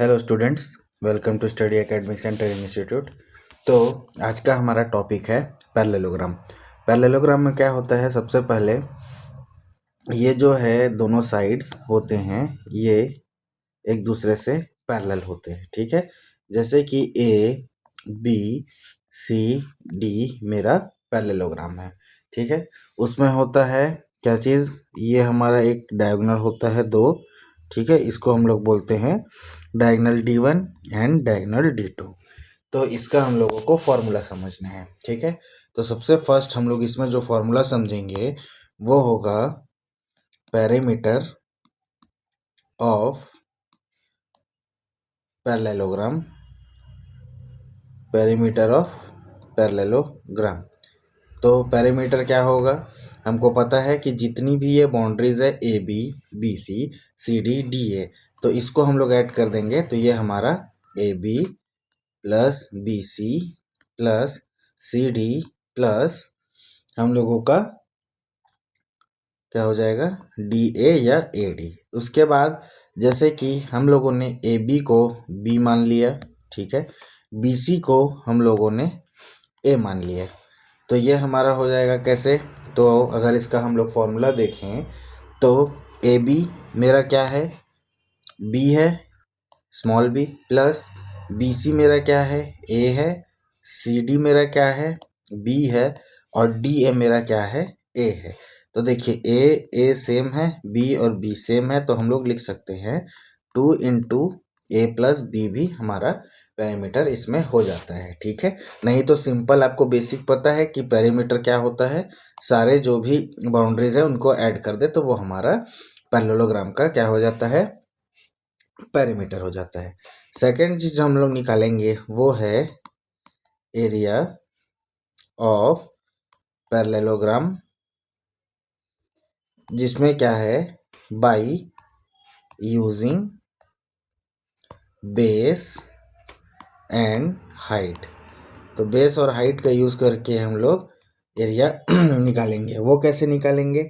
Hello students, welcome to study academic centre institute. तो आज का हमारा टॉपिक है पैरेललोग्राम। पैरेललोग्राम में क्या होता है, सबसे पहले ये जो है दोनों साइड्स होते हैं ये एक दूसरे से पैरेलल होते हैं, ठीक है। जैसे कि ए बी सी डी मेरा पैरेललोग्राम है, ठीक है। उसमें होता है क्या चीज़, ये हमारा एक डायगोनल होता है दो, ठीक है। इसको हम लोग बोलते हैं diagonal D1 and diagonal D2। तो इसका हम लोगों को फॉर्मूला समझना है, ठीक है। तो सबसे फर्स्ट हम लोग इसमें जो फॉर्मूला समझेंगे वो होगा perimeter of parallelogram. Perimeter of parallelogram. तो पेरीमीटर क्या होगा, हमको पता है कि जितनी भी ये बाउंड्रीज है A B B C D D A, तो इसको हम लोग ऐड कर देंगे तो ये हमारा A B plus B C plus C D plus हम लोगों का क्या हो जाएगा डी ए या ए डी। उसके बाद जैसे कि हम लोगों ने ए बी को बी मान लिया, ठीक है, बी सी को हम लोगों ने ए मान लिया, तो ये हमारा हो जाएगा कैसे। तो अगर इसका हम लोग फॉर्मूला देखें तो ए बी मेरा क्या है, बी है, small B, plus B C मेरा क्या है, ए है, सी डी मेरा क्या है, बी है, और डी ए मेरा क्या है, ए है। तो देखिए ए सेम है, बी और बी सेम है, तो हम लोग लिख सकते हैं 2 इंटू ए प्लस बी भी हमारा पेरीमीटर इसमें हो जाता है, ठीक है। नहीं तो सिंपल आपको बेसिक पता है कि पेरीमीटर क्या होता है, सारे जो भी बाउंड्रीज है उनको ऐड कर दे तो वो हमारा पैरेललोग्राम का क्या हो जाता है, पेरीमीटर हो जाता है। सेकेंड चीज जो हम लोग निकालेंगे वो है एरिया ऑफ पैरेललोग्राम, जिसमें क्या है by using base and height. तो बेस और हाइट का यूज करके हम लोग एरिया निकालेंगे। वो कैसे निकालेंगे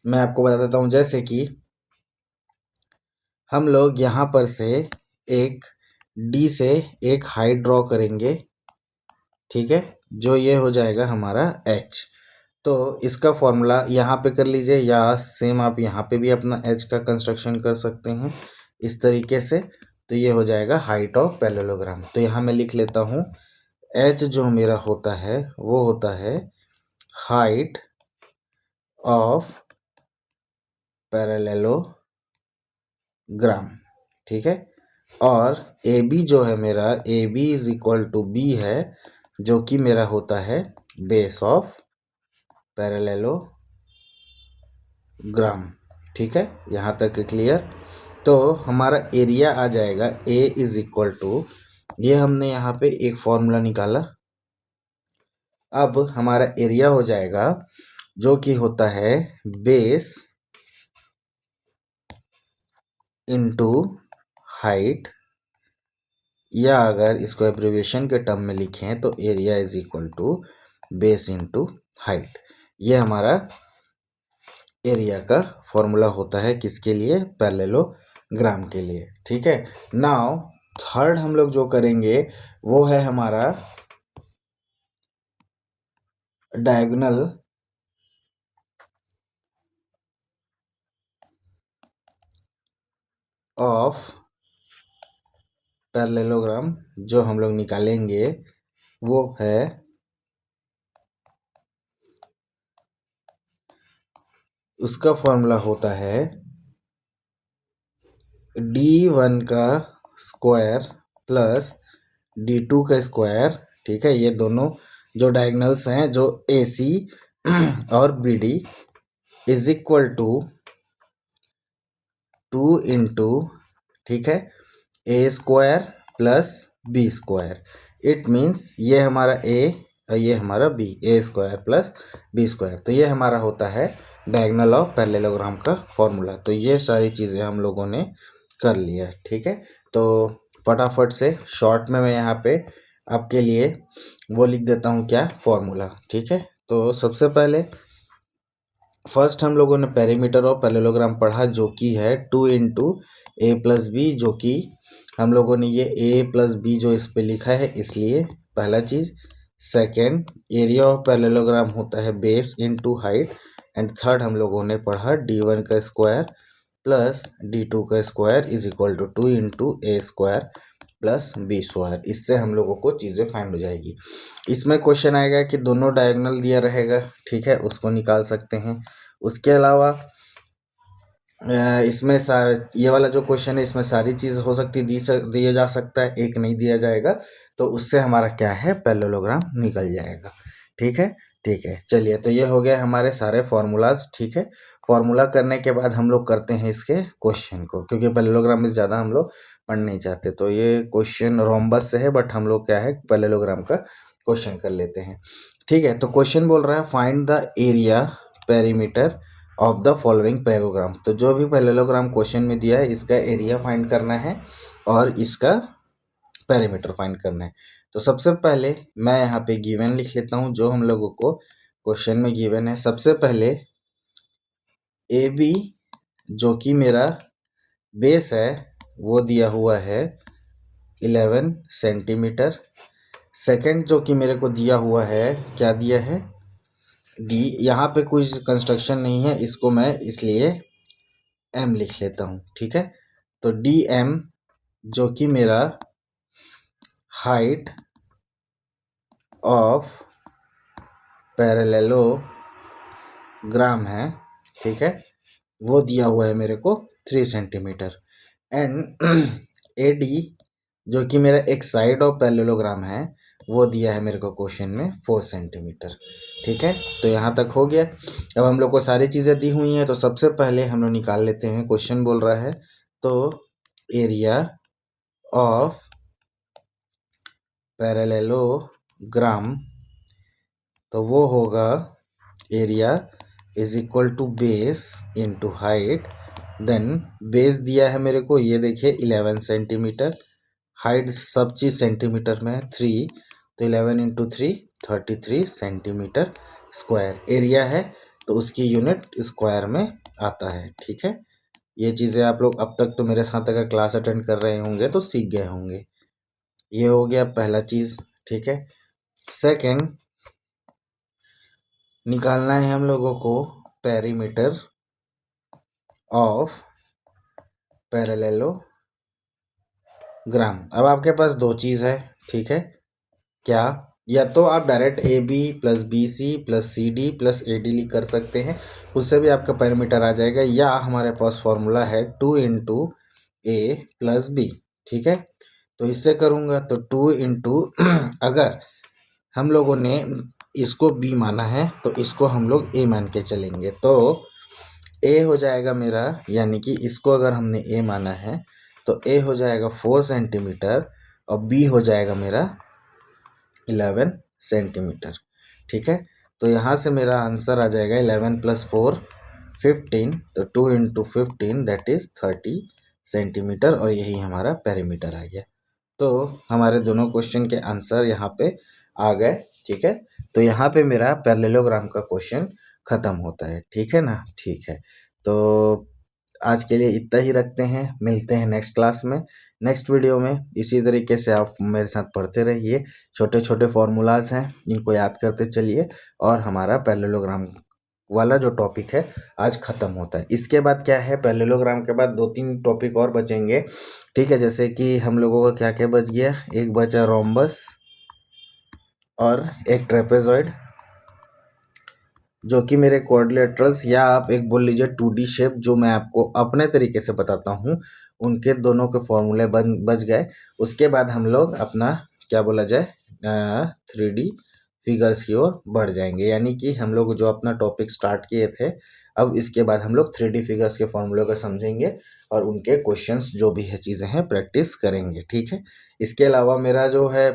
मैं आपको बता देता हूँ। जैसे कि हम लोग यहाँ पर से एक डी से एक हाइट ड्रॉ करेंगे, ठीक है, जो ये हो जाएगा हमारा एच। तो इसका फॉर्मूला यहाँ पे कर लीजिए, या सेम आप यहाँ पे भी अपना एच का कंस्ट्रक्शन कर सकते हैं इस तरीके से। तो ये हो जाएगा हाइट ऑफ पैरेललोग्राम। तो यहाँ मैं लिख लेता हूँ एच जो मेरा होता है वो होता है हाइट ऑफ पैरेललोग्राम, ठीक है। और ए बी जो है मेरा, A B is equal to B है, जो कि मेरा होता है बेस ऑफ पैरेललोग्राम, ठीक है। यहाँ तक क्लियर। तो हमारा एरिया आ जाएगा ए इज इक्वल टू, ये हमने यहाँ पे एक फॉर्मूला निकाला। अब हमारा एरिया हो जाएगा जो कि होता है बेस इनटू हाइट, या अगर इसको एब्रिविएशन के टर्म में लिखें तो area is equal to base into height. ये हमारा एरिया का फॉर्मूला होता है किसके लिए, पैरेललोग्राम के लिए, ठीक है। नाउ थर्ड हम लोग जो करेंगे वो है हमारा डायगोनल ऑफ पैरेललोग्राम। जो हम लोग निकालेंगे वो है उसका फॉर्मूला होता है D1 का स्क्वायर प्लस D2 का स्क्वायर, ठीक है। ये दोनों जो डायगोनल्स हैं जो AC और BD is equal to 2 into, ठीक है, A square plus B square. It means ये हमारा ए और ये हमारा B, A square plus B square. तो ये हमारा होता है डायगोनल ऑफ पैरेललोग्राम का फॉर्मूला। तो ये सारी चीज़ें हम लोगों ने कर लिया, ठीक है। तो फटाफट से शॉर्ट में मैं यहाँ पे आपके लिए वो लिख देता हूँ क्या, फॉर्मूला, ठीक है। तो सबसे पहले फर्स्ट हम लोगों ने पेरीमीटर ऑफ पैरेललोग्राम पढ़ा जो कि है 2 इंटू ए प्लस बी, जो कि हम लोगों ने ये ए प्लस बी जो इस पे लिखा है इसलिए पहला चीज़। सेकेंड, एरिया ऑफ पैरेललोग्राम होता है base into height. And third हम लोगों ने पढ़ा D1 का स्क्वायर प्लस D2 का square is equal to 2 into A square plus B square. इससे हम लोगों को चीज़ें फाइंड हो जाएगी। इसमें क्वेश्चन आएगा कि दोनों डायगोनल दिया रहेगा, ठीक है, उसको निकाल सकते हैं। उसके अलावा इसमें ये वाला जो क्वेश्चन है इसमें सारी चीज़ हो सकती है, दिया जा सकता है, एक नहीं दिया जाएगा, तो उससे हमारा क्या है पैरेललोग्राम निकल जाएगा। ठीक है, ठीक है, चलिए, तो ये हो गया हमारे सारे फॉर्मूलाज। ठीक है, फॉर्मूला करने के बाद हम लोग करते हैं इसके क्वेश्चन को, क्योंकि पैरेललोग्राम में ज़्यादा हम लोग पढ़ नहीं चाहते। तो ये क्वेश्चन रोम्बस से है, बट हम लोग क्या है पैरेललोग्राम का क्वेश्चन कर लेते हैं। ठीक है, तो क्वेश्चन बोल रहा है find the area perimeter of the following parallelogram. तो जो भी पैरेललोग्राम क्वेश्चन में दिया है इसका एरिया फाइंड करना है और इसका पेरीमीटर फाइंड करना है। तो सबसे पहले मैं यहाँ पे गिवन लिख लेता हूँ जो हम लोगों को क्वेश्चन में गिवन है। सबसे पहले ए बी जो कि मेरा बेस है वो दिया हुआ है 11 सेंटीमीटर। सेकंड जो कि मेरे को दिया हुआ है, क्या दिया है, डी। यहाँ पे कोई कंस्ट्रक्शन नहीं है, इसको मैं इसलिए एम लिख लेता हूँ। ठीक है, तो डी एम जो कि मेरा हाइट ऑफ पैरेललोग्राम है, ठीक है, वो दिया हुआ है मेरे को 3 सेंटीमीटर। एंड ए डी जो कि मेरा एक साइड ऑफ पैरेललोग्राम है वो दिया है मेरे को क्वेश्चन में 4 सेंटीमीटर। ठीक है, तो यहाँ तक हो गया। अब हम लोग को सारी चीज़ें दी हुई हैं, तो सबसे पहले हम लोग निकाल लेते हैं। क्वेश्चन बोल रहा है तो एरिया ऑफ पैरेललोग्राम, तो वो होगा area is equal to base into height. Then base दिया है मेरे को, ये देखिए 11 सेंटीमीटर, हाइट सब चीज़ सेंटीमीटर में है 3, तो 11 इंटू 3 33 सेंटीमीटर स्क्वायर। एरिया है तो उसकी यूनिट स्क्वायर में आता है। ठीक है, ये चीज़ें आप लोग अब तक तो मेरे साथ अगर क्लास अटेंड कर रहे होंगे तो सीख गए होंगे। ये हो गया पहला चीज़। ठीक है, सेकंड निकालना है हम लोगों को पेरीमीटर ऑफ पैरेललोग्राम। अब आपके पास दो चीज़ है, ठीक है, क्या, या तो आप direct A B plus B C plus C D plus A D लिख कर सकते हैं, उससे भी आपका पैरामीटर आ जाएगा, या हमारे पास फॉर्मूला है 2 इंटू ए प्लस बी। ठीक है, तो इससे करूँगा तो 2 इंटू अगर हम लोगों ने इसको बी माना है तो इसको हम लोग ए मान के चलेंगे, तो ए हो जाएगा मेरा, यानी कि इसको अगर हमने ए माना है तो ए हो जाएगा 4 सेंटीमीटर और बी हो जाएगा मेरा 11 सेंटीमीटर। ठीक है, तो यहाँ से मेरा आंसर आ जाएगा 11 प्लस 4 15, तो 2 इंटू 15 दैट इज 30 सेंटीमीटर, और यही हमारा पेरीमीटर आ गया। तो हमारे दोनों क्वेश्चन के आंसर यहाँ पे आ गए। ठीक है, तो यहाँ पे मेरा पैरेललोग्राम का क्वेश्चन ख़त्म होता है। ठीक है ना, ठीक है, तो आज के लिए इतना ही रखते हैं, मिलते हैं नेक्स्ट क्लास में, नेक्स्ट वीडियो में। इसी तरीके से आप मेरे साथ पढ़ते रहिए, छोटे छोटे फॉर्मूलाज हैं इनको याद करते चलिए, और हमारा पैरेललोग्राम वाला जो टॉपिक है आज ख़त्म होता है। इसके बाद क्या है, पैरेललोग्राम के बाद 2-3 टॉपिक और बचेंगे। ठीक है, जैसे कि हम लोगों का क्या क्या बच गया, एक बचा रोम्बस और एक ट्रेपेजॉइड, जो कि मेरे क्वाड्रिलेटरल्स, या आप एक बोल लीजिए 2D शेप, जो मैं आपको अपने तरीके से बताता हूँ, उनके दोनों के फॉर्मूले बच गए। उसके बाद हम लोग अपना क्या बोला जाए 3D फिगर्स की ओर बढ़ जाएंगे, यानी कि हम लोग जो अपना टॉपिक स्टार्ट किए थे, अब इसके बाद हम लोग 3D फिगर्स के फॉर्मूले को समझेंगे और उनके क्वेश्चंस जो भी है चीज़ें हैं प्रैक्टिस करेंगे। ठीक है, इसके अलावा मेरा जो है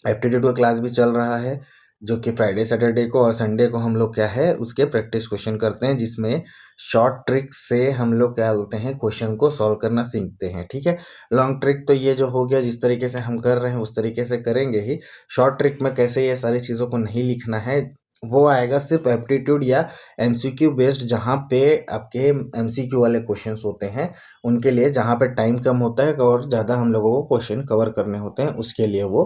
एप्टीट्यूड का क्लास भी चल रहा है, जो कि फ्राइडे सैटरडे को और संडे को हम लोग क्या है उसके प्रैक्टिस क्वेश्चन करते हैं, जिसमें शॉर्ट ट्रिक से हम लोग क्या बोलते हैं क्वेश्चन को सॉल्व करना सीखते हैं। ठीक है, लॉन्ग ट्रिक तो ये जो हो गया, जिस तरीके से हम कर रहे हैं उस तरीके से करेंगे ही। शॉर्ट ट्रिक में कैसे ये सारी चीज़ों को नहीं लिखना है, वो आएगा सिर्फ एप्टीट्यूड या एमसीक्यू बेस्ड, जहाँ पे आपके एमसीक्यू वाले क्वेश्चंस होते हैं उनके लिए, जहाँ पे टाइम कम होता है और ज़्यादा हम लोगों को क्वेश्चन कवर करने होते हैं, उसके लिए वो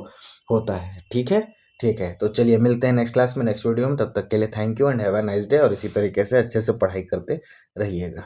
होता है। ठीक है, ठीक है, तो चलिए मिलते हैं नेक्स्ट क्लास में, नेक्स्ट वीडियो में। तब तक के लिए thank you and have a nice day, और इसी तरीके से अच्छे से पढ़ाई करते रहिएगा।